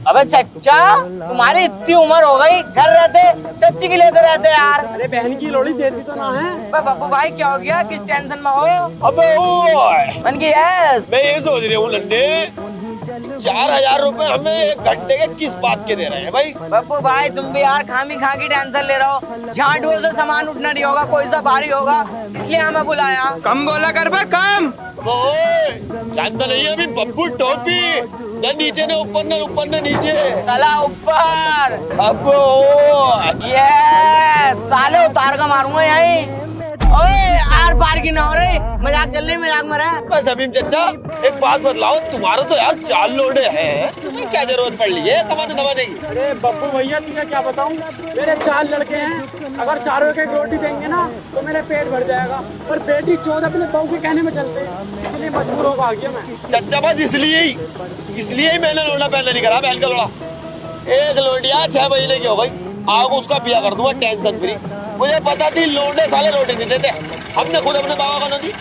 अबे चच्चा, तुम्हारी इतनी उम्र हो गई, घर रहते चच्ची की लेते रहते यार। अरे बहन की लोड़ी देती तो ना है। बब्बू भाई क्या हो गया, किस टेंशन में हो? अबे ओए, मन की यस। मैं ये सोच रही हूँ लंडे, 4000 रुपए हमें एक घंटे के किस बात के दे रहे हैं भाई? बब्बू भाई तुम भी यार खामी खा की टेंशन ले रहे हो। झाड़ुओं से सामान उठना नहीं होगा, कोई सा भारी होगा, इसलिए हमें बुलाया। कम बोला कर बे, कम। ओए, जानता नहीं है अभी बब्बू टोपी न नीचे न ऊपर न ऊपर न नीचे, चला ऊपर। अब ओ ये साले उतार का मारूंगा यहीं। ओए आर पार की ना हो रही, मजाक चल रही, मजाक में रहा। बस अमीम चचा, एक बात बतलाओ, तुम्हारा तो यार 4 लोडे हैं, तुम्हें क्या जरूरत पड़ रही है कमाने दमाने की? अरे बब्बू भैया तुम्हें क्या बताऊं, मेरे 4 लड़के हैं, अगर चारों एक रोटी देंगे ना तो मेरा पेट भर जाएगा। और बेटी चौथ अपने बहू के कहने में चलते हैं, इसलिए मजबूर होकर आ गया मैं। चचा बस इसलिए ही मैंने लोडा पहले नहीं करा, बहन का लोड़ा। एक लोडिया 6 महीने की हो गई, आग उसका बिया कर दूंगा टेंशन फ्री। मुझे पता थी लोडे साले रोटी नहीं देते, हमने खुद अपने बाबा को न दी।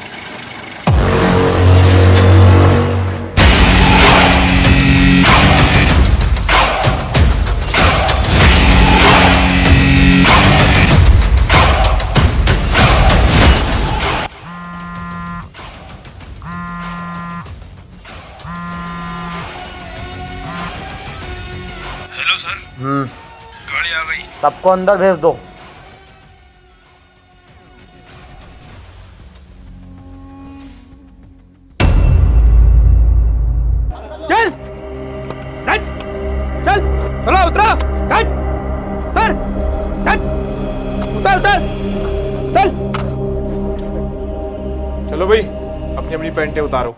हेलो सर, गाड़ी आ गई। सबको अंदर भेज दो। चल चल चल, चलो उतरो, चल उतर चल, उतर उतर चल। चलो भाई, अपनी अपनी पैंटें उतारो।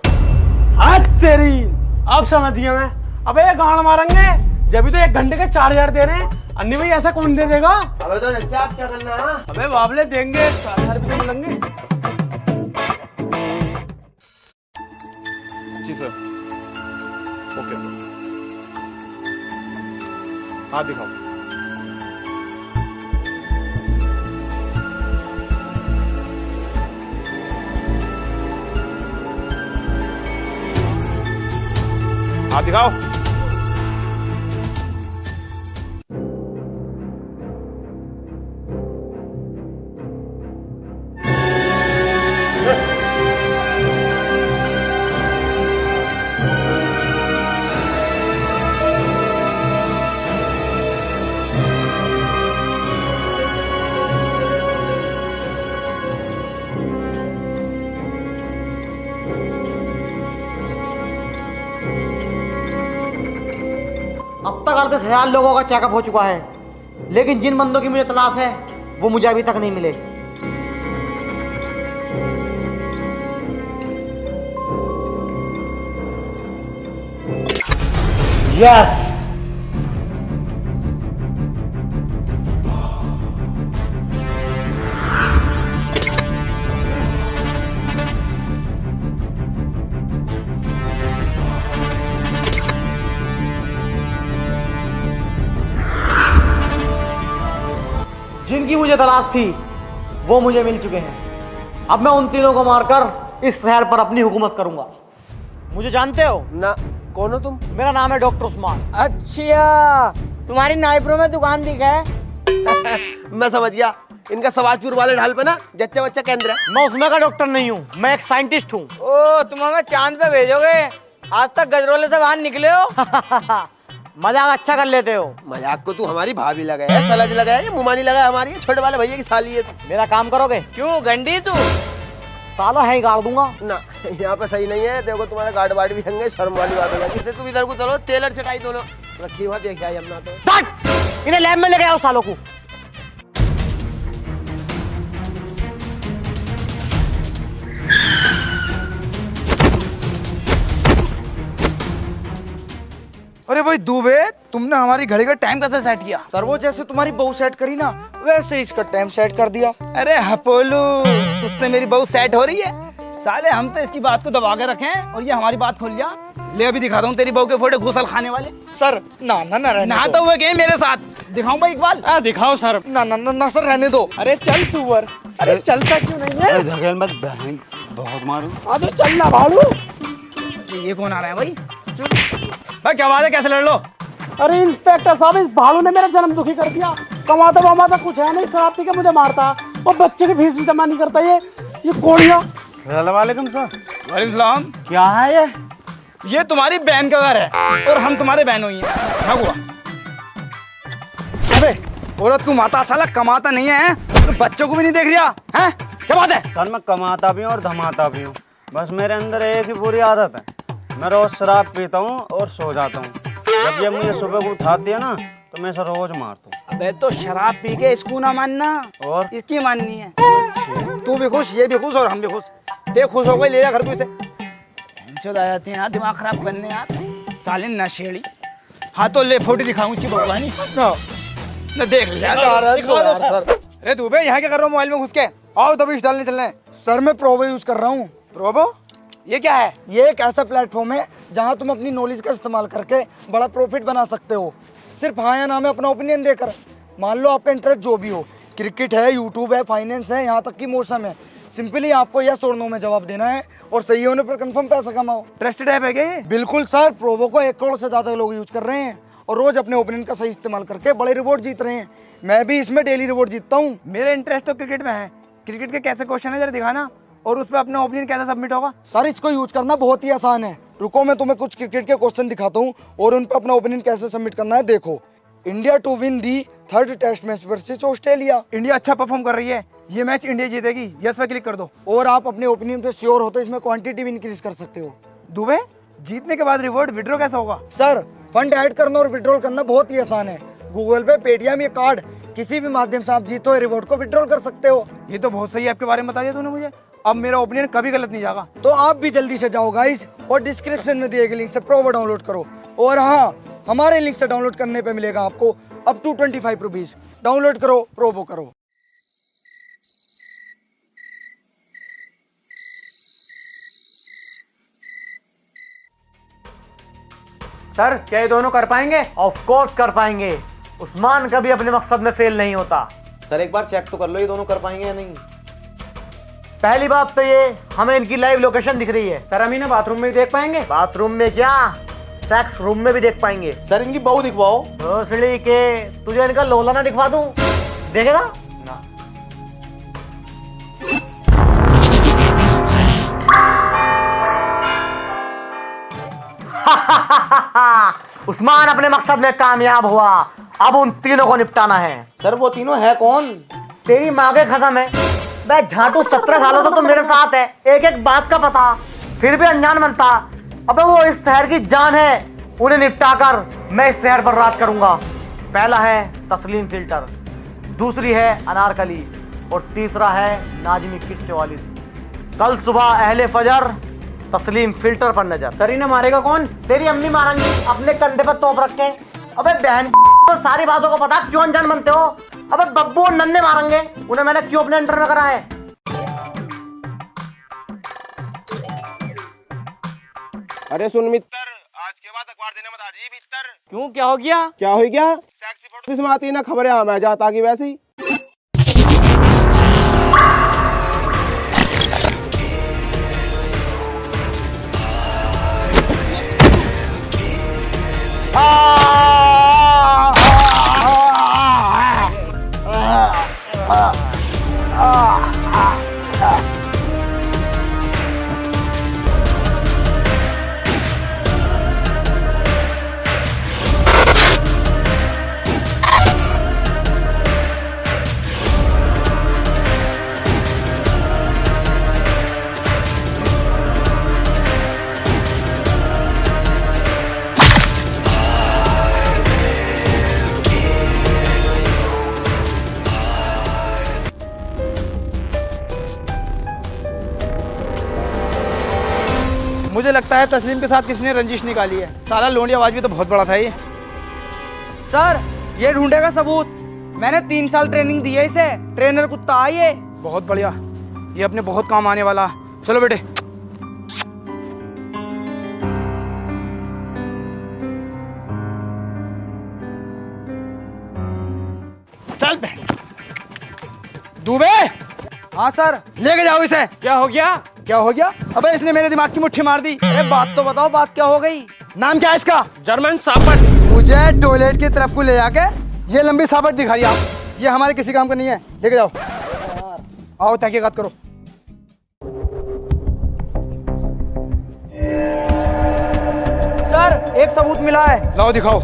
हाथ तेरी, अब समझ गया मैं। अबे ये गांड मारेंगे, जब तो 1 घंटे के 4000 दे रहे हैं। अन्नी भाई ऐसा कौन दे देगा? अबे तो चच्चा आप क्या करना है? अबे बाबले देंगे, 4000 भी तो मिलेंगे। जी सर, ओके सर। हाँ दिखाओ। हाँ दिखाओ। अब तक 38,000 लोगों का चेकअप हो चुका है, लेकिन जिन बंदों की मुझे तलाश है वो मुझे अभी तक नहीं मिले। यस, जिनकी मुझे तलाश थी वो मुझे मिल चुके हैं। अब मैं उन तीनों को मारकर इस शहर पर अपनी हुकूमत करूंगा। मुझे जानते हो ना, कौन हो तुम? मेरा नाम है डॉक्टर उस्मान। अच्छा, तुम्हारी नाइप्रो में दुकान दिखा है। मैं समझ गया, इनका सवाजपुर वाले ढाल पे ना जच्चा बच्चा केंद्र है। मैं उसमें का डॉक्टर नहीं हूँ, मैं एक साइंटिस्ट हूँ। ओ, तुम हमें चांद पे भेजोगे? आज तक गजरोले से बाहर निकले हो। मजाक अच्छा कर लेते हो। मजाक को तू हमारी भाभी लगा है, सलज लगा है, मुमानी लगा है हमारी, छोटे वाले भैया की साली है। मेरा काम करोगे? क्यों गंडी तू? साला है ही गाड़ दूंगा ना, यहाँ पे सही नहीं है। देखो तुम्हारे गार्ड वार्ड भी होंगे, शर्म वाली बात हो जाती है। तुम इधर को चलो, टेलर चटाई दोनों रखी हुआ देख आई अपना तो। इन्हें लैब में लेके आओ सालों को। अरे भाई दुबे, तुमने हमारी घड़ी का टाइम कैसे सेट किया? सर वो जैसे तुम्हारी बहू सेट करी ना, वैसे ही इसका टाइम सेट कर दिया। अरे हपोलू, तुझसे मेरी बहू सेट हो रही है? साले हम तो इसकी बात को दबा के रखे हैं और ये हमारी बात खोल लिया। ले अभी दिखाता हूँ तेरी बहू के फोटो घुसल खाने वाले। सर ना ना ना रहने ना दो। तो हुए गए मेरे साथ। दिखाऊं भाई इकबाल? दिखाओ सर। ना ना ना ना सर रहने दो। अरे चल सुअर, अरे चलता क्यों नहीं है? धकेल मत बहन, बहुत मारू। अबे चल ना भालू। ये कौन आ रहा है भाई? भाई क्या बात है, कैसे लड़ लो? अरे इंस्पेक्टर साहब, इस भाड़ू ने मेरा जन्म दुखी कर दिया। कमाता वमाता कुछ है नहीं, शराब पी के मुझे मारता और बच्चे की फीस भी जमा नहीं करता। ये कोड़िया। वालेकुम सर। वालेकुम सलाम। क्या है ये तुम्हारी बहन का घर है और हम तुम्हारे बहनों ही हैं। क्या हुआ? अबे औरत को माता, साला कमाता नहीं है तो बच्चों को भी नहीं देख रहा है? क्या बात है? सर मैं कमाता भी हूँ और धमाता भी हूँ, बस मेरे अंदर एक ही बुरी आदत है, मैं रोज शराब पीता हूँ और सो जाता हूँ। जब ये मुझे सुबह को उठाती है ना तो मैं इसे रोज मारता हूँ। अबे तो शराब पी के इसको ना मानना और इसकी माननी है। तू भी खुश, ये भी खुश और हम भी खुश। देख खुश हो गई, ले जा घर को इसे। टेंशन आ जाती है यार, दिमाग खराब करने यार, साले नशेड़ी। हाँ तो ले फोटो दिखाऊं इसकी भगवानी ना, देख ले यार। अरे तू बे यहाँ क्या कर रहा हूँ मोबाइल में घुस के? आओ तभी डालने चलना है। सर मैं प्रोबो यूज कर रहा हूँ। प्रोबो? ये क्या है? ये एक ऐसा प्लेटफॉर्म है जहाँ तुम अपनी नॉलेज का इस्तेमाल करके बड़ा प्रॉफिट बना सकते हो, सिर्फ हाँ या ना में अपना ओपिनियन देकर। मान लो आपका इंटरेस्ट जो भी हो, क्रिकेट है, यूट्यूब है, फाइनेंस है, यहाँ तक कि मौसम है, सिंपली आपको यस और नो में जवाब देना है और सही होने पर कंफर्म पैसा कमाओ। ट्रस्टेड ऐप है क्या ये? बिल्कुल सर, प्रोबो को 1 करोड़ से ज्यादा लोग यूज कर रहे हैं और रोज अपने ओपिनियन का सही इस्तेमाल करके बड़े रिवॉर्ड जीत रहे हैं। मैं भी इसमें डेली रिवॉर्ड जीतता हूँ। मेरा इंटरेस्ट तो क्रिकेट में है। क्रिकेट के कैसे क्वेश्चन है जरा दिखाना, और उस पर अपना ओपिनियन कैसे सबमिट होगा? सर इसको यूज करना बहुत ही आसान है। रुको मैं तुम्हें कुछ क्रिकेट के क्वेश्चन दिखाता हूँ और उन पर अपना ओपिनियन कैसे सबमिट करना है। देखो, India to win the 3rd test match versus Australia. India अच्छा परफॉर्म कर रही है, ये मैच इंडिया जीतेगी, यस पे क्लिक कर दो। और आप अपने ओपिनियन पे श्योर हो तो इसमें क्वांटिटी भी इंक्रीज कर सकते हो। दुबे, जीतने के बाद रिवॉर्ड विड्रॉ कैसे होगा? सर फंड ऐड करना और विड्रॉल करना बहुत ही आसान है। गूगल पे, पेटीएम या कार्ड किसी भी माध्यम से आप जीतो रिवॉर्ड को विड्रॉल कर सकते हो। ये तो बहुत सही ऐप के बारे में बता दिया तूने मुझे। अब मेरा ओपिनियन कभी गलत नहीं जाएगा। तो आप भी जल्दी से जाओ गाइस और डिस्क्रिप्शन में दिए गए लिंक से प्रोबो डाउनलोड करो। और हाँ, हमारे लिंक से डाउनलोड करने पे मिलेगा आपको अप टू 25 रुपीज। डाउनलोड करो, प्रोबो करो। सर क्या ये दोनों कर पाएंगे? ऑफ कोर्स कर पाएंगे, उस्मान कभी अपने मकसद में फेल नहीं होता। सर एक बार चेक तो कर लो ये दोनों कर पाएंगे या नहीं। पहली बात तो ये, हमें इनकी लाइव लोकेशन दिख रही है। सर हम इन्हें बाथरूम में देख पाएंगे? बाथरूम में क्या, सेक्स रूम में भी देख पाएंगे। सर इनकी बहू दिखवाओ। भोसड़ी के, तुझे इनका लोला ना दिखवा दूं? देखेगा ना? उस्मान अपने मकसद में कामयाब हुआ, अब उन तीनों को निपटाना है। सर वो तीनों है कौन? तेरी माँ के कसम है, मैं झाटू 17 सालों से तो मेरे साथ है, एक एक बात का पता, फिर भी अनजान बनता। अबे वो इस शहर की जान है, उन्हें निपटाकर मैं इस शहर पर राज करूंगा। पहला है तस्लीम फिल्टर, दूसरी है अनारकली और तीसरा है नाजमी किट 44। कल सुबह अहले फजर तस्लीम फिल्टर पर नजर। सर इन्हें मारेगा कौन? तेरी अम्मी मारेंगी अपने कंधे पर तोप रख के। अबे बहन तो सारी बातों को पता, क्यों अनजान बनते हो? अबे बब्बू और नन्हे मारेंगे, उन्हें मैंने क्यों अपने अंडर में करा है? अरे सुन मित्र, आज के बाद अखबार देने मत आजी मित्र। क्यों, क्या हो गया? क्या हो गया? सेक्सी फोटो इसमें आती है ना, खबरें आ मैं जाता कि वैसे ही। मुझे लगता है तस्लीम के साथ किसी ने रंजिश निकाली है। साला लोंडियाबाज भी तो बहुत बड़ा था ये। सर ये ढूंढेगा सबूत, मैंने 3 साल ट्रेनिंग दी है इसे, ट्रेनर कुत्ता है ये। बहुत बढ़िया, ये अपने बहुत काम आने वाला। चलो बेटे। चल बे। दुबे। हाँ सर। लेके जाओ इसे। क्या हो गया? क्या हो गया? अबे इसने मेरे दिमाग की मुट्ठी मार दी। अरे बात तो बताओ, बात क्या हो गई? नाम क्या है इसका? जर्मन शाफर्ड। मुझे टॉयलेट की तरफ को ले जाके ये लंबी साबट दिखाई आप, ये हमारे किसी काम का नहीं है, लेके जाओ। आओ तहकीकात करो। सर एक सबूत मिला है। लाओ दिखाओ।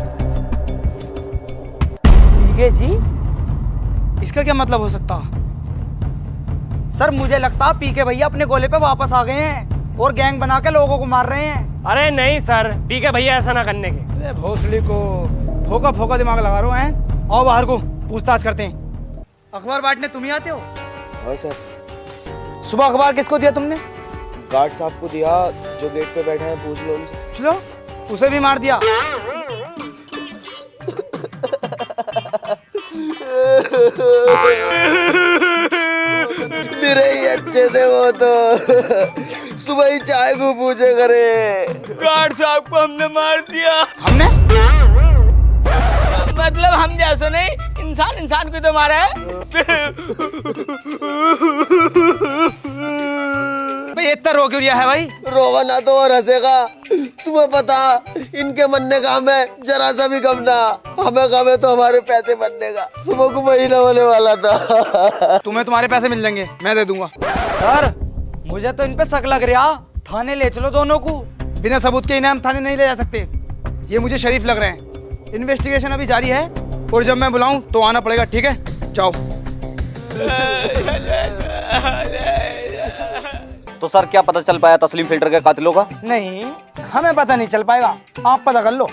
ठीक है जी। इसका क्या मतलब हो सकता? सर मुझे लगता है पीके भैया अपने गोले पे वापस आ गए हैं और गैंग बना के लोगों को मार रहे हैं। अरे नहीं सर, पीके भैया ऐसा ना करने के। अरे भोसड़ी को फोका फोका दिमाग लगा रहे हैं। आओ बाहर को पूछताछ करते हैं। अखबार बांटने तुम ही आते हो? हाँ सर, सुबह अखबार किसको दिया तुमने? गार्ड साहब को दिया, जो गेट पे बैठे हैं, पूछ लो उनसे। चलो उसे भी मार दिया। मेरे ही अच्छे से वो तो सुबह ही चाय को पूछे करे। गार्ड साहब को हमने मार दिया। हमने? मतलब हम जैसे नहीं, इंसान इंसान को तो मारा है। भाई इतना रो क्यों रिया है भाई? रोगा ना तो और हंसेगा। तुम्हें पता इनके मरने का हमें जरा सा भी गम ना, हमें गम है तो हमारे पैसे बनने का। सुबह को महीना होने वाला था। तुम्हें तुम्हारे पैसे मिल जाएंगे, मैं दे दूंगा। सर मुझे तो इन पे शक लग रहा, थाने ले चलो दोनों को। बिना सबूत के इन्हें हम थाने नहीं ले जा सकते, ये मुझे शरीफ लग रहे हैं। इन्वेस्टिगेशन अभी जारी है और जब मैं बुलाऊं तो आना पड़ेगा, ठीक है? जाओ। तो सर क्या पता चल पाया तस्लीम फिल्टर के कातिलों का? नहीं, हमें पता नहीं चल पाएगा, आप पता कर लो।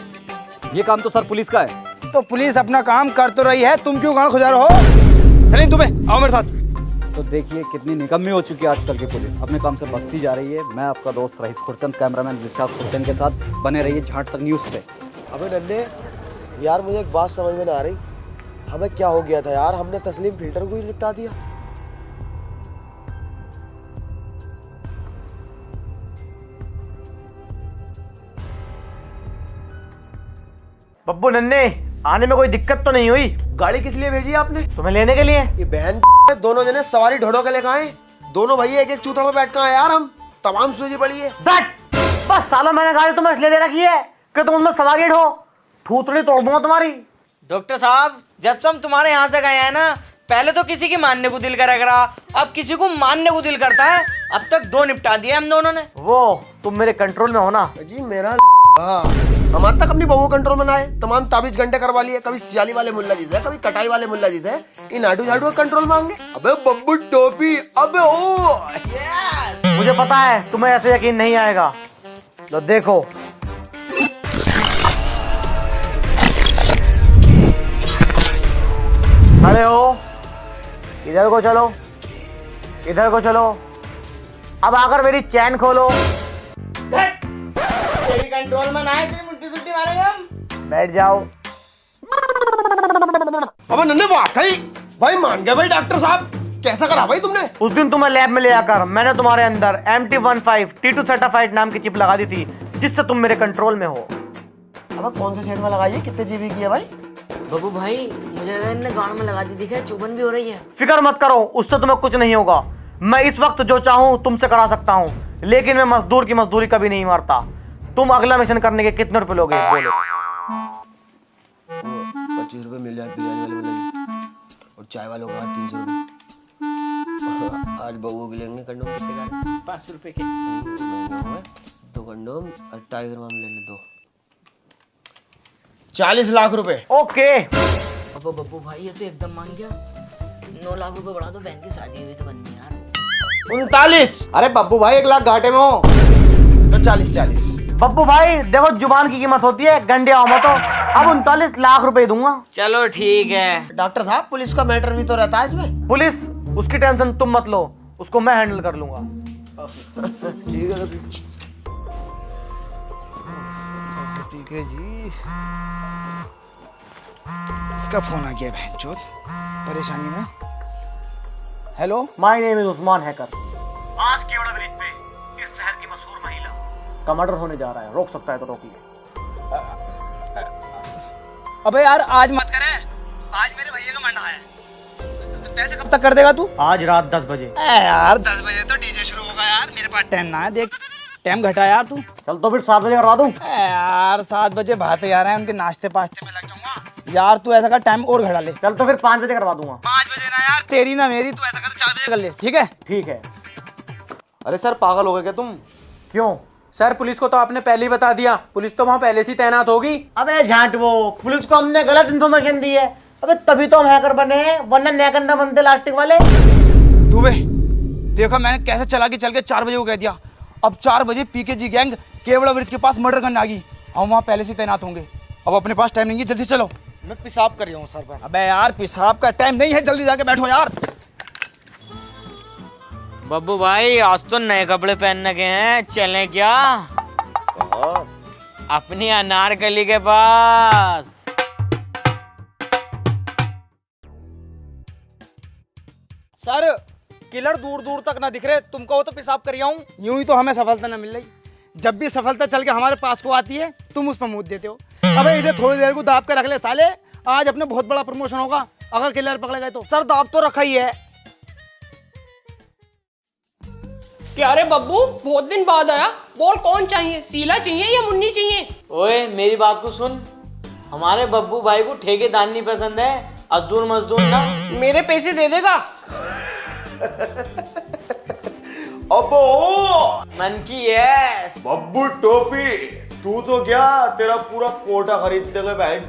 ये काम तो सर पुलिस का है। तो पुलिस अपना काम कर तो रही है, तुम क्यों गांड खुजा रहे हो? सलीम तुम्हें आओ मेरे साथ। तो देखिए कितनी निकम्मी हो चुकी है आजकल की पुलिस, अपने काम से बचती जा रही है। मैं आपका दोस्त रईस खुरचंद, कैमरामैन दिलशाद खुरचंद के साथ बने रहिए झाट तक न्यूज़ पे। अबे नन्हे यार, मुझे एक बात समझ में ना आ रही, हमें क्या हो गया था यार? हमने तस्लीम फिल्टर को ही निपटा दिया। बब्बू नन्हे, आने में कोई दिक्कत तो नहीं हुई? गाड़ी किस लिए भेजी आपने? तुम्हें लेने के लिए। ये बहन दोनों जने सवारी ढोड़ो के लेकर आए, दोनों भैया एक एक चूतड़ में बैठ कर आए यार। हम तमाम सूझी पड़ी है। बस सालों मैंने गाड़ी तुम्हें इसलिए दे रखी है कि तुम उसमें सवारी हो, थूथड़ी तोड़ दूंगा तुम्हारी। डॉक्टर साहब जब से हम तुम्हारे यहाँ से गए हैं ना, पहले तो किसी की मानने को दिल करा करा, अब किसी को मानने को दिल करता है। अब तक 2 निपटा दिए हम दोनों ने। वो तुम मेरे कंट्रोल में हो ना? जी मेरा हम आज तक अपनी बहू कंट्रोल में ना आए, तमाम ताबीज घंटे करवा लिए, कभी सियाली वाले मुल्ला जी से, कभी कटाई वाले मुल्ला जी से, इन आडू झाडू का कंट्रोल मांगे। अबे बब्बू टोपी, अबे ओ यस। मुझे पता है तुम्हें ऐसे यकीन नहीं आएगा, तो देखो। अरे हो, इधर को चलो, इधर को चलो। अब आकर मेरी चैन खोलो। तेरी कंट्रोल में ना है, तेरी मुट्ठी सुट्टी मारेंगे हम। बैठ जाओ। अबे नन्हे वाकई भाई मान गए भाई डॉक्टर साहब, कैसा करा भाई तुमने? उस दिन तुम्हें लैब में ले आकर मैंने तुम्हारे अंदर MT15 T2 सर्टिफाइड नाम की चिप लगा दी थी, जिससे तुम मेरे कंट्रोल में हो। अब कौन से शेड में लगाई है, कितने जीबी की है भाई? बब्बू भाई मुझे इनने गाँव में लगा दी, दिखा चुभन भी हो रही है। फिक्र मत करो, उससे तुम्हें कुछ नहीं होगा। मैं इस वक्त जो चाहूँ तुमसे करा सकता हूँ, लेकिन मैं मजदूर की मजदूरी कभी नहीं मारता। तुम अगला मिशन करने के कितने रुपए लोगे? बोलो। 25 रुपए मिल जाए बिरयानी वाले मिलेंगे, और चाय वालों का 300 रुपए। आज बहू के लेंगे कंडोम कितने का? 500 रुपए के। 2 कंडोम और टाइगर माम ले ले 2। 40 लाख रुपए। ओके। अब बब्बू भाई ये तो एकदम मांग गया। 9 लाख रुपए बढ़ा दो, बहन की शादी हुई तो बननी यार। 39। अरे बब्बू भाई 1 लाख घाटे में हो तो 40। बब्बू भाई देखो, जुबान की कीमत होती है, गंडे आओ मत हो। अब 39 लाख रुपए दूंगा। चलो ठीक है। डॉक्टर साहब पुलिस का मैटर भी तो रहता है इसमें। पुलिस, उसकी टेंशन तुम मत लो, उसको मैं हैंडल कर लूंगा। ठीक है ठीक है जी। इसका फोन आ गया बहनचोद, परेशानी में। Hello, my name is Usman hacker. आज केवड़ा ब्रिज पे इस शहर की मशहूर महिला का मर्डर होने जा रहा है, रोक सकता है तो रोकिए। अबे यार आज मत करे, आज मेरे भैया का मंडा है। पैसे कब तक कर देगा तू? आज रात 10 बजे। यार 10 बजे तो डीजे शुरू होगा यार, मेरे पास टाइम ना है। देख टाइम घटा यार तू। चल तो फिर 7 बजे करवा दूं। यार 7 बजे भाते आ रहे हैं, उनके नाश्ते पाश्ते में लग जाऊंगा यार। तू ऐसा कर, टाइम और घटा ले। चल तो फिर 5 बजे करवा दूंगा। 5 बजे ना यार, तेरी ना मेरी। तू ऐसा कर 4 बजे कर ले, ठीक है? ठीक है। अरे सर पागल हो गए क्या तुम? क्यों? सर पुलिस को तो आपने पहले ही बता दिया, पुलिस तो वहाँ पहले से ही तैनात होगी। अबे झांट वो, पुलिस को हमने गलत इन्फॉर्मेशन दी है। अबे तभी तो हम हैकर बने हैं, वरना नैकर ना बनते लास्टिक वाले। दुबे देखा मैंने कैसे चला के चल के 4 बजे को कह दिया। अब 4 बजे पीकेजी गैंग केवड़ा ब्रिज के पास मर्डर करने आ गई। हम वहाँ पहले से तैनात होंगे। अब अपने पास टाइम नहीं है, जल्दी चलो। मैं पेशाब कर रहा हूँ सर बस। अबे यार पेशाब का टाइम नहीं है, जल्दी जाके बैठो यार। बब्बू भाई आज तो नए कपड़े पहनने के हैं, चलें क्या? अपनी अनारकली के पास। सर किलर दूर दूर तक ना दिख रहे, तुमको वो तो पेशाब कर आऊं। यूं ही तो हमें सफलता ना मिल रही। जब भी सफलता चल के हमारे पास को आती है, तुम उस पर मुंह देते हो। अबे इसे थोड़ी देर को दाब के रख ले साले, आज अपने बहुत बड़ा प्रमोशन होगा अगर किलर पकड़े गए तो। सर दाब तो रखा ही है। क्या रे बब्बू, बहुत दिन बाद आया। बोल कौन चाहिए, शीला चाहिए या मुन्नी चाहिए? ओए मेरी बात को सुन, हमारे बब्बू भाई को ठेकेदार नहीं पसंद है, अजदूर मजदूर ना। मेरे पैसे दे देगा? अबो मन की यस। बब्बू टोपी, तू तो क्या तेरा पूरा कोटा खरीद देगा बहन।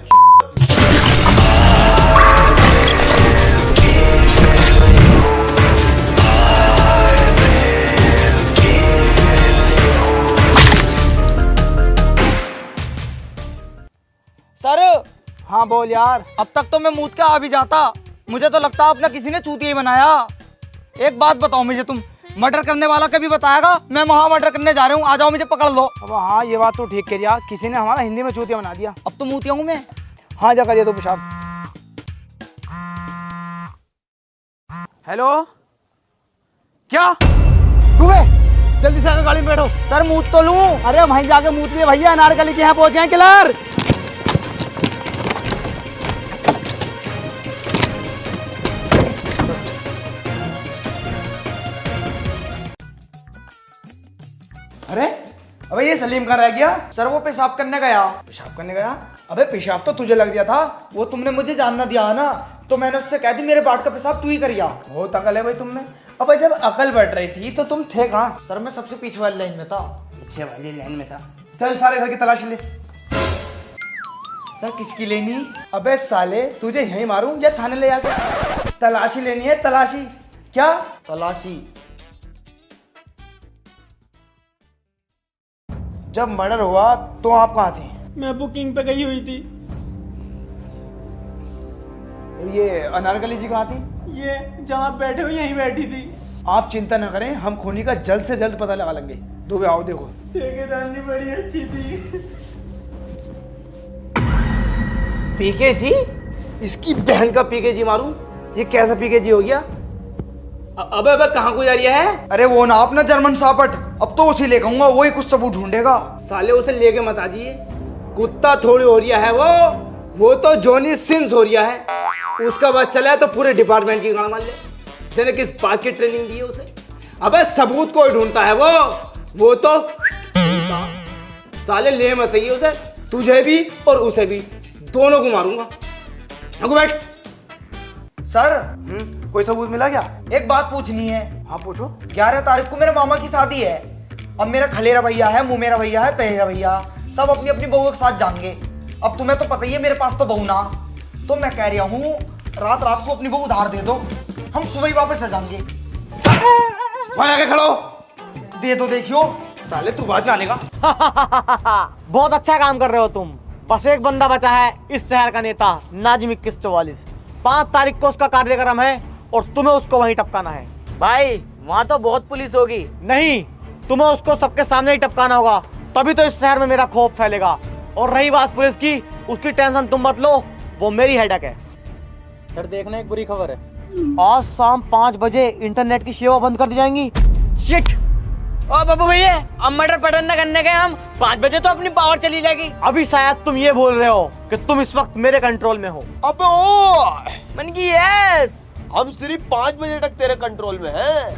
सर हाँ बोल यार। अब तक तो मैं मूत के आ भी जाता, मुझे तो लगता अपना किसी ने चूतिया ही बनाया। एक बात बताओ मुझे, तुम मर्डर करने वाला कभी बताएगा? मैं वहाँ मर्डर करने जा रहा हूँ, आ जाओ मुझे पकड़ लो। अब हाँ ये बात तो ठीक कह दिया, किसी ने हमारा हिंदी में चूतिया बना दिया। अब तो मूतिया हूँ मैं। हाँ जा करिए तो पेशाब। हेलो क्या तुम्हें जल्दी से आकर गाड़ी में बैठो। सर मूत तो लूं। अरे वहीं जाके मूत लिए भैया, अनारकली के यहाँ पहुंचे हैं किलर। अरे अबे ये सलीम कहाँ रह गया? सर वो पेशाब करने गया। पेशाब करने गया? अबे पेशाब तो तुझे लग गया था, वो तुमने मुझे जानना दिया है ना, तो मैंने उससे कह दी मेरे बाट का पेशाब तू ही करिया। बहुत अकल है भाई तुम में। अब जब अकल बढ़ रही थी तो तुम थे कहाँ? सर मैं सबसे पीछे वाली लाइन में था। पीछे वाली लाइन में था? चल सारे घर की तलाशी ले। सर किसकी लेनी? अबे साले तुझे यहीं मारूं या थाने ले जाके? तलाशी लेनी है, तलाशी। क्या तलाशी? जब मर्डर हुआ तो आप कहाँ थे? मैं बुकिंग पे गई हुई थी। ये अनारकली जी कहाँ थी? ये जहाँ बैठे हो यहीं बैठी थी। आप चिंता न करें, हम खूनी का जल्द से जल्द पता लगा लेंगे। दुबे आओ देखो। ठेकेदारनी बड़ी अच्छी थी। पीके जी? इसकी बहन का पीके जी मारूं? ये कैसा पीके जी हो गया? अबे अबे कहाँ को जा रही है? अरे वो ना अपना जर्मन सापट, अब तो उसी ले कहूंगा, वही कुछ सबूत ढूंढेगा। साले उसे लेके मत आजिए, कुत्ता थोड़ी हो रिया है वो तो जॉनी सिंस हो रिया है। उसका बस चला तो पूरे डिपार्टमेंट की गाड़ मार ले। जने किस बात की ट्रेनिंग दी है उसे? अबे सबूत कोई ढूंढता है वो तो साले ले मत आइए उसे, तुझे भी और उसे भी, दोनों को मारूंगा। बैठ। सर कोई सबूत मिला क्या? एक बात पूछनी है। हाँ पूछो। 11 तारीख को मेरे मामा की शादी है। अब मेरा खलेरा भैया है, मुमेरा भैया है, तहेरा भैया, सब अपनी अपनी बहू के साथ जाएंगे। अब तुम्हें तो पता ही है मेरे पास तो बहू ना, तो मैं कह रहा हूँ रात रात को अपनी बहू उधार दे दो, हम सुबह ही वापस आ जाएंगे। वहाँ आके खड़ो, दे दो। देखियो साले तू बात में आने का। बहुत अच्छा काम कर रहे हो तुम। बस एक बंदा बचा है इस शहर का नेता, नाजिम 2144। 5 तारीख को उसका कार्यक्रम है और तुम्हें उसको वहीं टपकाना है। भाई वहाँ तो बहुत पुलिस होगी। नहीं, तुम्हें उसको सबके सामने ही टपकाना होगा, तभी तो इस शहर में मेरा खौफ फैलेगा। और रही बात पुलिस की, उसकी टेंशन तुम मत लो, वो मेरी हेडेक है। सर देखना एक बुरी खबर है, आज शाम 5 बजे इंटरनेट की सेवा बंद कर दी जाएंगी। शिट! ओ बाबू भैया, अब मर्डर पटन न करने गए हम, 5 बजे तो अपनी पावर चली जाएगी। अभी शायद तुम ये बोल रहे हो कि तुम इस वक्त मेरे कंट्रोल में हो। अबे ओ मन की यस। हम सिर्फ 5 बजे तक तेरे कंट्रोल में हैं,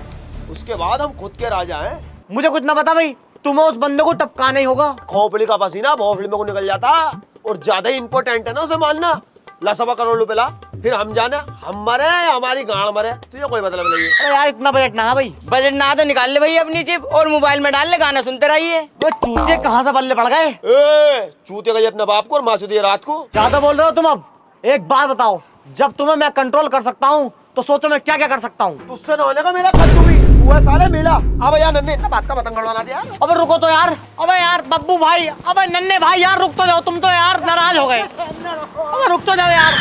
उसके बाद हम खुद के राजा हैं। मुझे कुछ ना पता भाई, तुम्हें उस बंदे को टपकाना ही होगा। खोपड़ी का पसीना भोसड़ी में को निकल जाता, और ज्यादा इंपॉर्टेंट है ना उसे मानना। ला 1.25 करोड़ रुपए ला, फिर हम जाने, हम मरे हमारी गाड़ मरे, तुझे कोई मतलब नहीं है। अरे यार इतना बजट ना है भाई। बजट ना तो निकाल ले भाई अपनी चिप और मोबाइल में डाल ले, गाना सुनते रहिए। वो चूतिए कहाँ से बल्ले पड़ गए? चूते गई अपने बाप को और माँ चूती रात को। ज्यादा बोल रहे हो तुम। अब एक बात बताओ, जब तुम्हें मैं कंट्रोल कर सकता हूँ तो सोचो मैं क्या क्या कर सकता हूँ। तुझसे ना होने का मेरा खत्म भी हुआ साले मेला। अब यार नन्हे इतना बात का पतंग गड़वाना दिया। अबे रुको तो यार, अबे यार बब्बू भाई, अबे नन्हे भाई यार रुक तो जाओ, तुम तो यार नाराज हो गए। अबे रुक तो जाओ यार।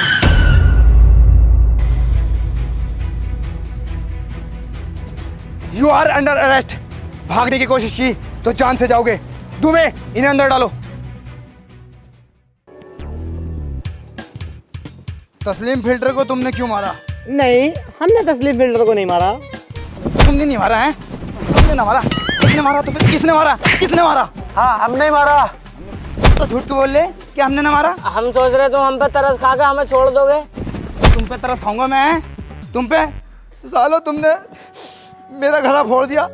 You are under arrest. भागने की कोशिश की तो जान से जाओगे। दुबे इन्हें अंदर डालो। तस्लीम फिल्टर को तुमने क्यों मारा? नहीं, हमने तस्लीम फिल्टर को नहीं मारा। तुमने नहीं मारा है? तुमने ना मारा? किसने मारा? तो फिर किसने मारा? किसने मारा? हाँ हमने ही मारा। तो झूठ क्यों बोल ले कि हमने ना मारा? हम सोच रहे तुम हम पे तरस खा के हमें छोड़ दोगे। तुम पे तरस खाऊंगा मैं? तुम पे? सालो तुमने मेरा घड़ा फोड़ दिया,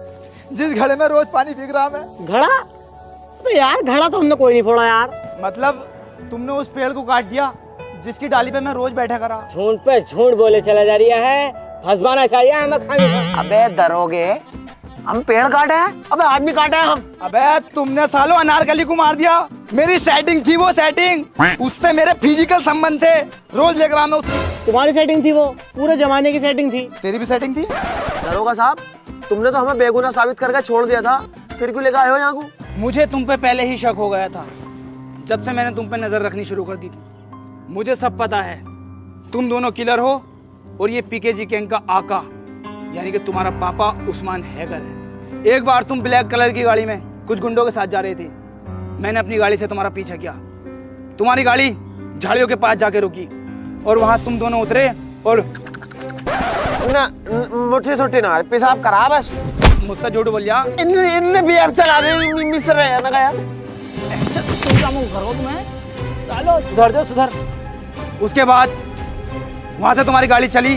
जिस घड़े में रोज पानी पी रहा मैं। घड़ा? अबे यार घड़ा तो हमने कोई नहीं फोड़ा यार। मतलब तुमने उस पेड़ को काट दिया जिसकी डाली पे मैं रोज बैठा करा। झूठ पे झूठ बोले चला जा रही है, फंसवाना चाह रही है हमें खाने। अबे दरोगे, हम पेड़ काटे हैं? अबे आदमी काटे हैं हम। अबे तुमने सालो अनारकली को मार दिया। मेरी सेटिंग थी वो सेटिंग, उससे मेरे फिजिकल संबंध थे। रोज लेकर आना उसको। तुम्हारी सेटिंग थी वो, पूरे जमाने की सेटिंग थी। तेरी भी सेटिंग थी? दरोगा साहब, तुमने तो हमें बेगुनाह साबित करके छोड़ दिया था, फिर क्यों लेकर आए हो यहाँ को? मुझे तुम पे पहले ही शक हो गया था, जब से मैंने तुम पे नजर रखनी शुरू कर दी थी। मुझे सब पता है, तुम दोनों किलर हो और ये पीकेजी गैंग का आका यानी कि तुम्हारा पापा उस्मान हैकर है। एक बार तुम ब्लैक कलर की गाड़ी में कुछ गुंडों के साथ जा रहे थे। मैंने अपनी गाड़ी से तुम्हारा पीछा किया। तुम्हारी गाड़ी झाड़ियों के पास जाके रुकी और वहां तुम दोनों उतरे और मुट्ठी सुट्ठी ना पेशाब करा बस। मुझसे झूठ बोल जा। इनने भी अब चला दे मिस रहे हैं ना यार। तुम क्या मुंह करो तुम्हें? सालो सुधर जाओ सुधर। उसके बाद वहां से तुम्हारी गाड़ी चली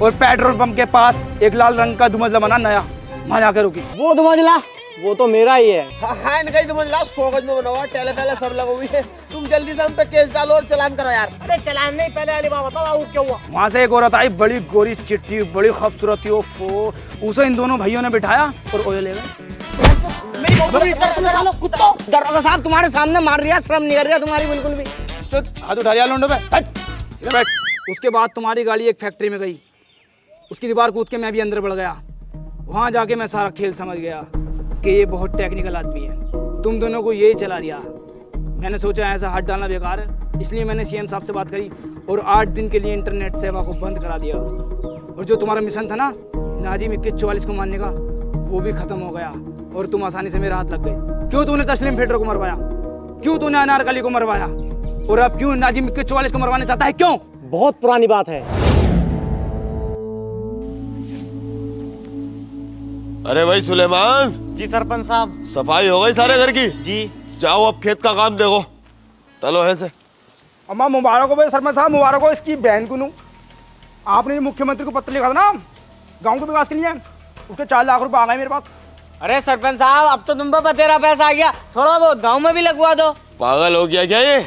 और पेट्रोल पंप के पास एक लाल रंग का दुमंजला बना नया, वहां जाकर रुकी। वो दुमंजला वो तो मेरा ही है। हाँ इनका ही दुमंजला 100 गज में बना हुआ, टेले पहले सब लगे हुए हैं। तुम जल्दी से हम पे केस डालो और चालान करो यार। अरे चालान नहीं, पहले वाली बात बताओ क्या हुआ। वहां से एक औरत आई, बड़ी गोरी चिट्ठी, बड़ी खूबसूरत थी। वो उसे इन दोनों भाइयों ने बिठाया और ओए ले गए। दरोगा साहब तुम्हारे सामने मार रही है, शर्म नहीं कर रही है तुम्हारी बिल्कुल भी। हाथ उठा लिया लोंडो पे, बैठ। उसके बाद तुम्हारी गाड़ी एक फैक्ट्री में गई, उसकी दीवार कूद के मैं भी अंदर बढ़ गया। वहां जाके मैं सारा खेल समझ गया कि ये बहुत टेक्निकल आदमी है। तुम दोनों को यही चला दिया। मैंने सोचा ऐसा हाथ डालना बेकार है, इसलिए मैंने सीएम साहब से बात करी और 8 दिन के लिए इंटरनेट सेवा को बंद करा दिया। और जो तुम्हारा मिशन था ना नाजिम 2144 को मारने का, वो भी खत्म हो गया और तुम आसानी से मेरे हाथ लग गए। क्यों तूने तस्लीम फिल्टर को मरवाया? क्यों तूने अनारकली को मरवाया? और अब क्यों नाजिम 2144 को मरवाना चाहता है? क्यों? बहुत पुरानी बात है। अरे भाई सुलेमान। जी सरपंच साहब। सफाई हो गई सारे घर की? जी। जाओ अब खेत का काम देखो। चलो ऐसे। अम्मा मुबारक हो भाई सरपंच साहब, मुबारक हो इसकी बहन को। आपने ये मुख्यमंत्री को पत्र लिखा था ना गांव के विकास के लिए, उसके 4 लाख रुपए आ गए मेरे पास। अरे सरपंच साहब अब तो तुम पर बतेरा पैसा आ गया, थोड़ा बहुत गांव में भी लगवा दो। पागल हो गया क्या ये?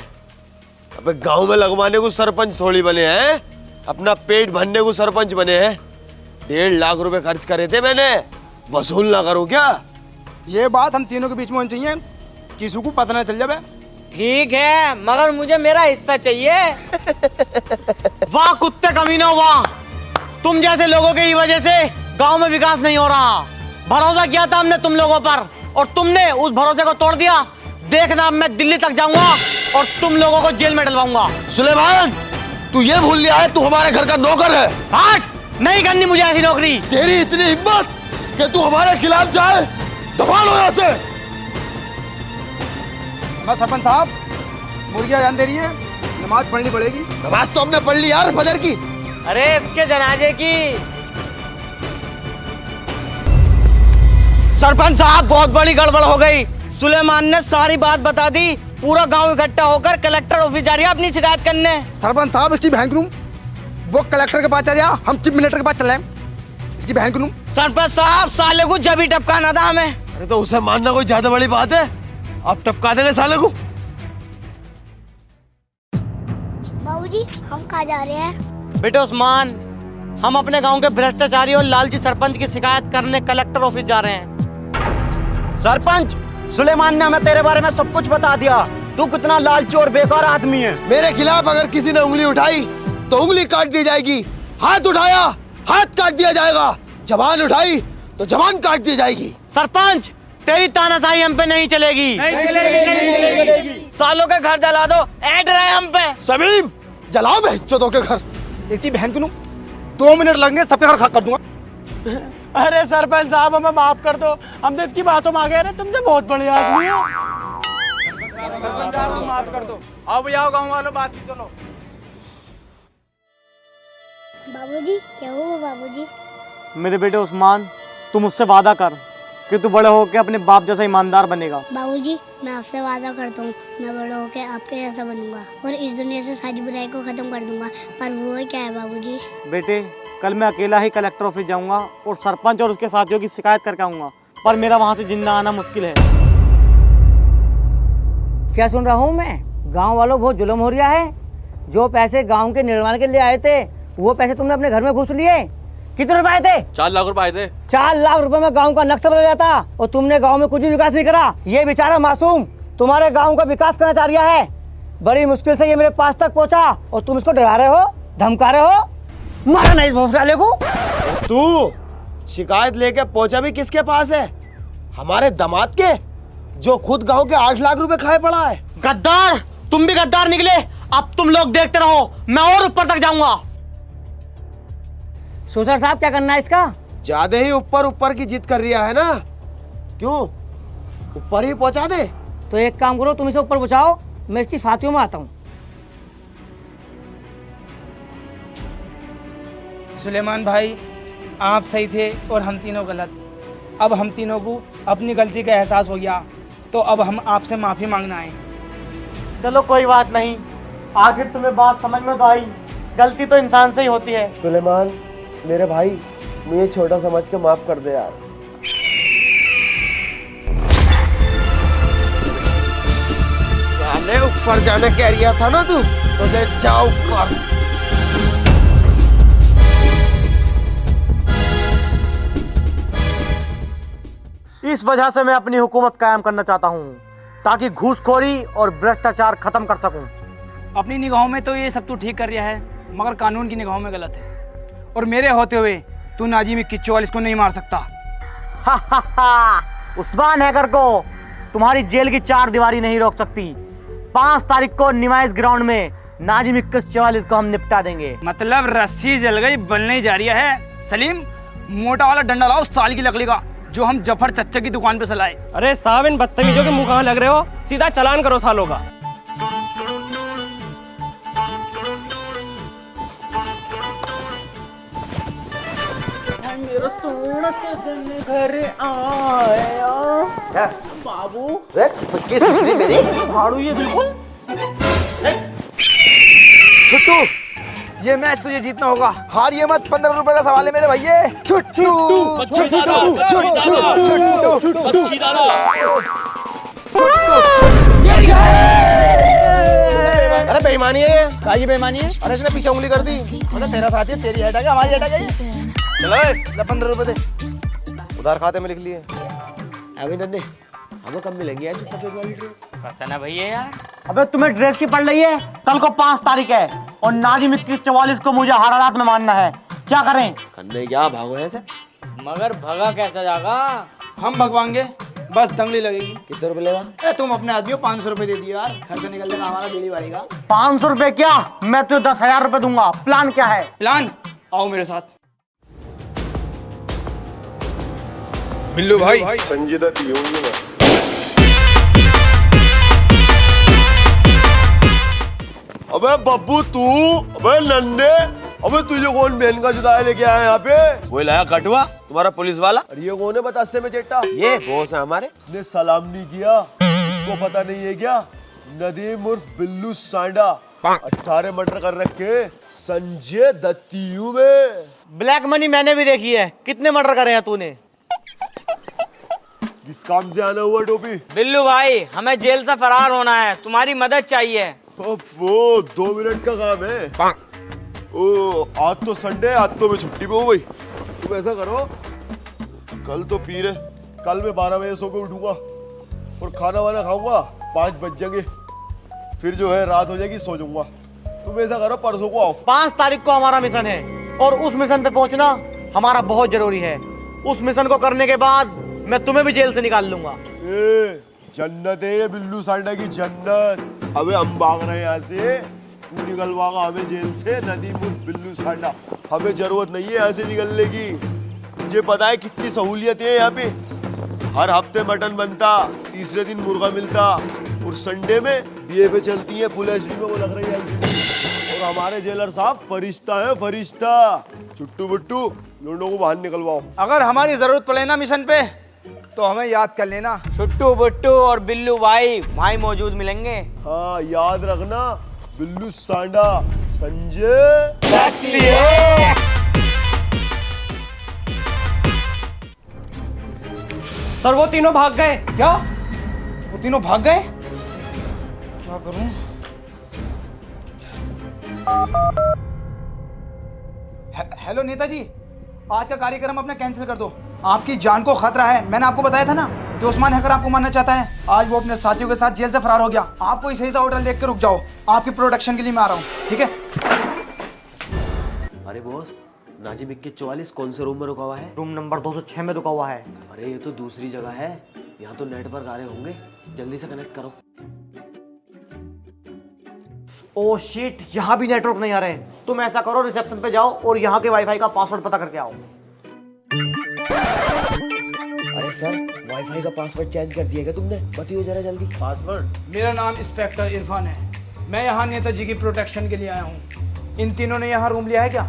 अबे गांव में लगवाने को सरपंच थोड़ी बने हैं, अपना पेट भरने को सरपंच बने हैं। 1.5 लाख रुपए खर्च करे थे मैंने, वसूल ना करूं क्या? ये बात हम तीनों के बीच में होनी चाहिए, किसी को पता ना चल जाए। ठीक है मगर मुझे मेरा हिस्सा चाहिए। वाह कुत्ते कमीनो वाह, तुम जैसे लोगों की वजह से गांव में विकास नहीं हो रहा। भरोसा किया था हमने तुम लोगों पर और तुमने उस भरोसे को तोड़ दिया। देखना मैं दिल्ली तक जाऊंगा और तुम लोगों को जेल में डलवाऊंगा। सुलेमान तू ये भूल लिया है तू हमारे घर का नौकर है। हट, नहीं करनी मुझे ऐसी नौकरी। तेरी इतनी हिम्मत कि तू हमारे खिलाफ जाए, दबा लो यहाँ से। बस सरपंच साहब मुर्गियां जान दे रही है, नमाज पढ़नी पड़ेगी। नमाज तो हमने पढ़ ली यार फजर की। अरे इसके जनाजे की। सरपंच साहब बहुत बड़ी गड़बड़ हो गई। सुलेमान ने सारी बात बता दी, पूरा गांव इकट्ठा होकर कलेक्टर ऑफिस जा रही है अपनी शिकायत करने। सरपंच साहब इसकी बहन को वो कलेक्टर के पास चल हम चीफ मिनिस्टर के पास चले, इसकी बहन को। सरपंच साहब साले को जब ही टपकाना था हमें। अरे तो उसे मानना कोई ज्यादा बड़ी बात है? अब टपका देंगे साले को। बाबूजी हम कहाँ जा रहे हैं? बेटे उस्मान, हम अपने गांव के भ्रष्टाचारी और लालची सरपंच की शिकायत करने कलेक्टर ऑफिस जा रहे हैं। सरपंच, सुलेमान ने हमें तेरे बारे में सब कुछ बता दिया। तू कितना लालची और बेकार आदमी है। मेरे खिलाफ अगर किसी ने उंगली उठाई तो उंगली काट दी जाएगी, हाथ उठाया हाथ काट दिया जाएगा, जबान उठाई तो जबान काट दी जाएगी। सरपंच, तेरी तानाशाही हम पे नहीं चलेगी। नहीं चलेगी। सालों के घर जला दो, ऐड रहे हम पे। समीम, जलाओ बहनचोदों के घर। इसकी बहन को 2 मिनट लगेंगे, सबके घर खाक कर दूंगा। अरे सरपंच साहब हमें माफ कर दो, हम तो इसकी बातों में आ गए। तुम तो बहुत बड़े आदमी हो। सरपंच साहब माफ कर दो। आओ भैया, आओ गाँव वालों, बात सुनो। बाबूजी क्या हुआ बाबूजी? मेरे बेटे उस्मान, तू मुझसे वादा कर कि तू बड़े होकर अपने बाप जैसा ईमानदार बनेगा। बाबूजी मैं आपसे वादा करता हूँ, मैं बड़ा होकर आपके जैसा बनूंगा और इस दुनिया से सारी बुराई को खत्म कर दूंगा। पर वो क्या है बाबूजी? बेटे, कल मैं अकेला ही कलेक्टर ऑफिस जाऊंगा और सरपंच और उसके साथियों की शिकायत करके आऊंगा, पर मेरा वहां से जिंदा आना मुश्किल है। क्या सुन रहा हूँ मैं? गांव वालों बहुत जुल्म हो रहा है। जो पैसे गांव के निर्माण के लिए आए थे, वो पैसे तुमने अपने घर में घुस लिए। कितने रुपए आए थे? 4 लाख रुपए आए थे। 4 लाख रुपए में गांव का नक्शा बदल जाता और तुमने गांव में कुछ भी विकास नहीं करा। ये बेचारा मासूम तुम्हारे गांव का विकास करना चाह रहा है। बड़ी मुश्किल से ये मेरे पास तक पहुंचा और तुम इसको डरा रहे हो, धमका रहे हो। मारा नहीं इस भोसले को। तू शिकायत लेके पहुंचा भी किसके पास है? हमारे दामाद के, जो खुद गांव के 8 लाख रुपए खाए पड़ा है। गद्दार, तुम भी गद्दार निकले। अब तुम लोग देखते रहो, मैं और ऊपर तक जाऊंगा। सोसर साहब क्या करना है इसका? ज्यादा ही ऊपर ऊपर की जिद कर रहा है ना, क्यों ऊपर ही पहुंचा दे। तो एक काम करो, तुम इसे ऊपर पहुंचाओ, मैं इसकी फातियों में आता हूँ। सुलेमान भाई, आप सही थे और हम तीनों गलत। अब हम तीनों को अपनी गलती का एहसास हो गया, तो अब हम आपसे माफी मांगना है। चलो कोई बात नहीं, आखिर तुम्हें बात समझ में तो आई। गलती तो इंसान से ही होती है। सुलेमान मेरे भाई, मुझे छोटा समझ के माफ कर दे यार। साले ऊपर जाने कह रहा था ना तू, तो ले जाओ ऊपर। इस वजह से मैं अपनी हुकूमत कायम करना चाहता हूँ, ताकि घूसखोरी और भ्रष्टाचार खत्म कर सकूं। अपनी निगाहों में तो ये सब तू ठीक कर रहा है, मगर कानून की निगाहों में गलत है। और मेरे होते हुए तू नाजिम 41 को नहीं मार सकता। उस्मान हैकर को तुम्हारी जेल की 4 दीवारी नहीं रोक सकती। 5 तारीख को निमाइश ग्राउंड में नाजिम 41 को हम निपटा देंगे। मतलब रस्सी जल गई, बनने जा रही है। सलीम, मोटा वाला डंडा लाओ साल की लकड़ी का, जो हम जफर चच्चा की दुकान पे सलाए। अरे साहब, इन बदतमीजों के मुंह कहाँ लग रहे हो? सीधा चालान करो सालों का। मेरा सोना सजन घर आया बाबू। मेरी भाड़ू ये बिल्कुल। छुट्टू, ये मैच तुझे जीतना होगा। हार ये मत, 15 रुपए का सवाल है मेरे भैया। छुट्टू अरे बेईमानी है ये। का ये बेईमानी है? अरे इसने पीछे उंगली कर दी। मतलब तेरा साथी है, तेरी अटैक है, हमारी अटैक है ये। चलो ले 15 रुपए दे। उधार खाते में लिख लिए। अभी नन्हे हमें कब मिलेंगी ऐसी सफेद वाली ड्रेस? पता ना भैया यार। अबे तुम्हें ड्रेस की पड़ रही है? कल को 5 तारीख है और नाजिम 41 को मुझे हर हालात में मानना है। क्या करें? खन्ने क्या भागो ऐसे? मगर भगा कैसा जाएगा? हम भगवाएंगे, बस दंगली लगेगी। कितने रुपए लेगा? तुम अपने आदमी को 500 रुपए दे दिए यार, खर्चा निकल जाएगा हमारा डेली वाली का। 500 रुपए क्या, मैं तुझे 10,000 रुपए दूंगा। प्लान क्या है? प्लान, आओ मेरे साथ। बिल्लू भाई, संजय दत्त होंगे ना। अबे बब्बू तू, अबे नन्हे, अबे तुझे कौन बहन का जुदाई लेके आया यहाँ पे? वो लाया कटवा, तुम्हारा पुलिस वाला। अरे ये कौन है बतासे में चेट्टा? ये बॉस है हमारे। इसने सलाम नहीं किया, इसको पता नहीं है क्या? नदीम उर्फ बिल्लू सांडा, 18 मर्डर कर रखे संजय दत्तियों में। ब्लैक मनी मैंने भी देखी है। कितने मर्डर करे हैं तूने? किस काम से आना हुआ टोपी? बिल्लू भाई, हमें जेल से फरार होना है, तुम्हारी मदद चाहिए। वो 2 मिनट का काम है। ओ, आज तो संडे, आज तो मैं छुट्टी पे हूँ भाई। तुम ऐसा करो, कल तो पी रहे, कल मैं 12 बजे सो के उठूंगा और खाना वाना खाऊंगा, 5 बज जाएंगे, फिर जो है रात हो जाएगी, सो जाऊंगा। तुम ऐसा करो, परसों को आओ। 5 तारीख को हमारा मिशन है और उस मिशन पे पहुंचना हमारा बहुत जरूरी है। उस मिशन को करने के बाद मैं तुम्हें भी जेल से निकाल लूंगा। जन्नत है ये बिल्लू सांडा की जन्नत। अबे हम भाग रहे हैं यहाँ से, तू निकलवागा हमें जेल से। नदी मुझ बिल्लू सांडा, हमें जरूरत नहीं है यहाँ से निकलने की। मुझे पता है कितनी सहूलियत है यहाँ पे। हर हफ्ते मटन बनता, तीसरे दिन मुर्गा मिलता और संडे में बीएफए चलती है फुल एचडी में, वो लग रही है LCD। और हमारे जेलर साहब फरिश्ता है, फरिश्ता। चुट्टू बुट्टू लोगों को बाहर निकलवाओ। अगर हमारी जरूरत पड़े ना मिशन पे तो हमें याद कर लेना। छुट्टू बुट्टू और बिल्लू भाई वहीं मौजूद मिलेंगे। हाँ याद रखना, बिल्लू सांडा संजय। सर वो तीनों भाग गए। क्या वो तीनों भाग गए? क्या करूं? हेलो नेताजी, आज का कार्यक्रम अपना कैंसिल कर दो। आपकी जान को खतरा है। मैंने आपको बताया था ना कि उस्मान हैकर आपको मारना चाहता है। आज वो अपने साथियों के साथ जेल से फरार हो गया। आप कोई सही सा होटल देख के रुक जाओ, आपकी प्रोटेक्शन के लिए मैं आ रहा हूँ, ठीक है? अरे बॉस, नाजिम 44 कौन से रूम में रुका हुआ है? रूम नंबर 206 में रुका हुआ है। अरे ये तो दूसरी जगह है, यहाँ तो नेटवर्क आ रहे होंगे, जल्दी से कनेक्ट करो। ओ शिट, यहाँ भी नेटवर्क नहीं आ रहे। तुम ऐसा करो, रिसेप्शन पे जाओ और यहाँ के वाईफाई का पासवर्ड पता करके आओ। अरे सर, वाईफाई का पासवर्ड चेंज कर दिया क्या तुमने? बताइए जरा जल्दी। पासवर्ड? मेरा नाम इंस्पेक्टर इरफान है। मैं यहाँ नेताजी की प्रोटेक्शन के लिए आया हूँ। इन तीनों ने यहाँ रूम लिया है क्या?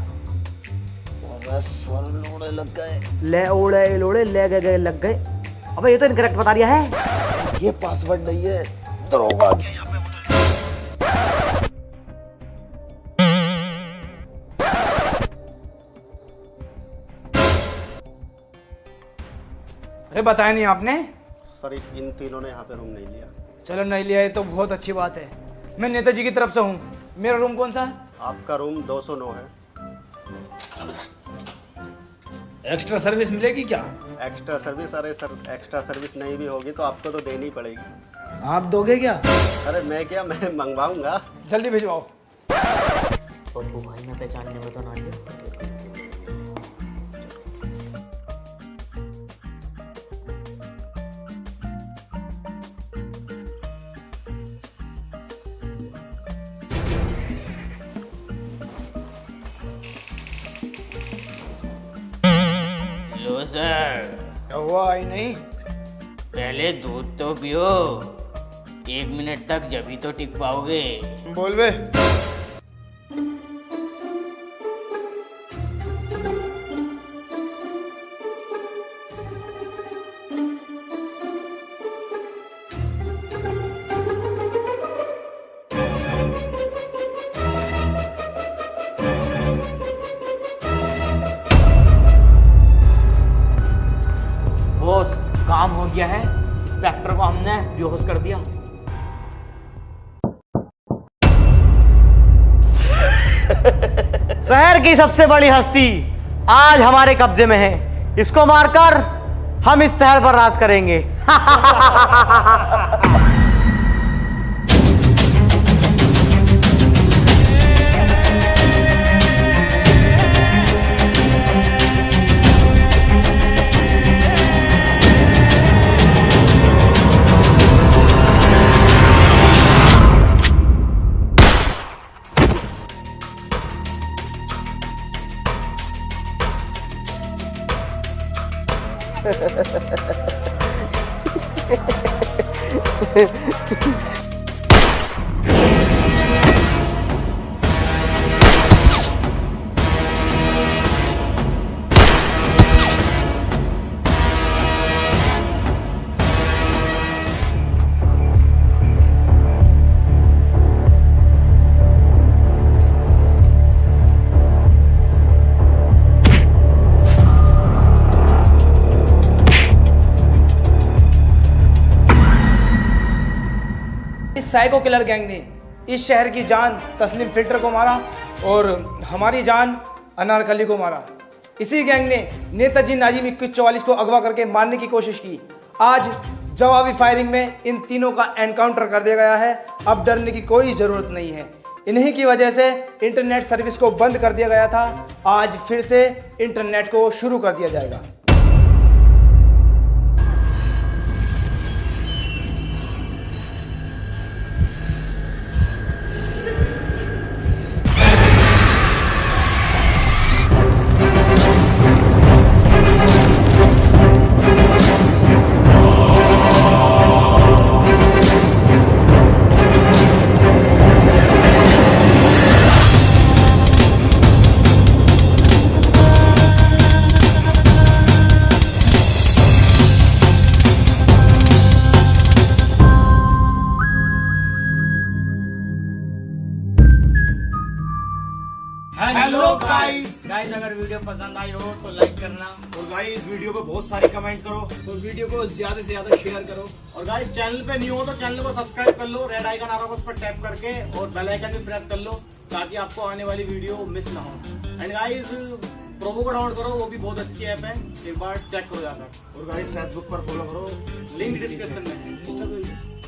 सर लोड़े लग गए। ले ओड़े लोड़े ले गए लग गए। अबे ये तो इनकरेक्ट बता दिया है। ये पासवर्ड नहीं है, दरोगा आ गया यहाँ पे। अरे बताया नहीं आपने? सर इन तीनों ने यहाँ पे रूम नहीं लिया। चलो नहीं लिया है तो बहुत अच्छी बात है। मैं नेताजी की तरफ से हूँ। मेरा रूम कौन सा है? आपका रूम 209 है। एक्स्ट्रा सर्विस मिलेगी क्या? Extra service? अरे सर, एक्स्ट्रा सर्विस नहीं भी होगी तो आपको तो देनी पड़ेगी। आप दोगे क्या? अरे मैं क्या, मैं मंगवाऊंगा। जल्दी भिजवाओ। बब्बू भाई मैं पहचानने में तो ना लिया। लो सर। क्या हुआ? आई नहीं? पहले दूध तो पियो, 1 मिनट तक जब ही तो टिक पाओगे। बोल बे। बॉस, काम हो गया है। इंस्पेक्टर को हमने बेहोश कर दिया। शहर की सबसे बड़ी हस्ती आज हमारे कब्जे में है। इसको मारकर हम इस शहर पर राज करेंगे। इस साइको किलर गैंग ने इस शहर की जान तस्लीम फिल्टर को मारा और हमारी जान अनारकली को मारा। इसी गैंग ने नेताजी नाजिम 2144 को अगवा करके मारने की कोशिश की। आज जवाबी फायरिंग में इन तीनों का एनकाउंटर कर दिया गया है। अब डरने की कोई ज़रूरत नहीं है। इन्हीं की वजह से इंटरनेट सर्विस को बंद कर दिया गया था। आज फिर से इंटरनेट को शुरू कर दिया जाएगा। हेलो गाइस, अगर वीडियो पसंद आई हो तो लाइक करना और गाइस वीडियो पे बहुत सारे कमेंट करो और वीडियो को ज्यादा से ज्यादा शेयर करो। और गाइस चैनल पे न्यू हो तो चैनल को सब्सक्राइब कर लो, रेड आइकन आ रहा है उस पर टैप करके और बेल आइकन भी प्रेस कर लो ताकि आपको आने वाली वीडियो मिस ना हो। एंड गाइस प्रोमो को डाउनलोड करो, वो भी बहुत अच्छी ऐप है, एक बार चेक करो जाकर। और गाइस फेसबुक पर फॉलो करो, लिंक डिस्क्रिप्शन में है।